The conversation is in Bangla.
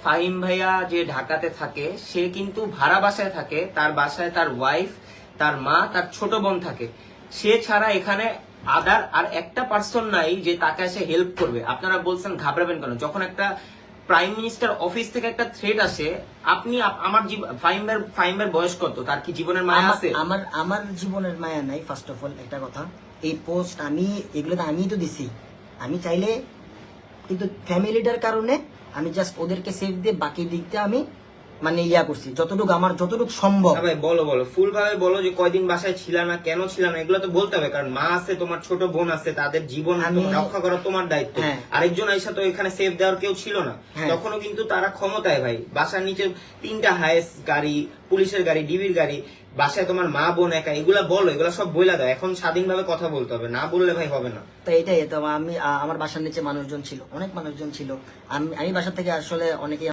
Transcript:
ফাহিম ভাইয়া যে ঢাকাতে থাকে সে কিন্তু ভাড়া বাসায় থাকে, তার বাসায় তার ওয়াইফ, তার মা, তার ছোট বোন থাকে। সে ছাড়া এখানে আদার আর একটা পার্সন নাই যে তাকে এসে হেল্প করবে। আপনারা বলছেন ঘাবড়াবেন কেন? যখন একটা প্রাইম মিনিস্টার অফিস থেকে একটা থ্রেট আসে, আপনি আমার ফাহিমের বয়স কত? তার কি জীবনের মায়া আছে? আমার জীবনের মায়া নাই। ফার্স্ট অফ অল একটা কথা, এই পোস্ট এগুলো তো আমিই তো দিছি। আমি চাইলে কিন্তু ফ্যামিলিটার কারণে আমি জাস্ট ওদেরকে সেভ দিয়ে বাকি দিকটা আমি মানে করছি যতটুকু সম্ভব। ভাই বলো ফুল ভাবে বলো যে কয়দিন বাসায় ছিল না, কেন ছিল না, এগুলো তো বলতে হবে। কারণ মা আছে, তোমার ছোট বোন আছে, তাদের জীবন রক্ষা করা তোমার দায়িত্ব। আরেকজন আইসা তো এখানে সেফ দেওয়ার কেউ ছিল না, তখনও কিন্তু তারা ক্ষমতায় ভাই। বাসার নিচে 3টা হাইস গাড়ি, পুলিশের গাড়ি, ডিবির গাড়ি, বাসায় তোমার মা বোন একা। এগুলা বলো, এগুলা সব বইলা দাও। এখন স্বাধীনভাবে কথা বলতে হবে, না বললে ভাই হবে না। তো এটাই তো, আমার বাসার নিচে মানুষজন ছিল, অনেক মানুষজন ছিল। আমি বাসা থেকে আসলে অনেকে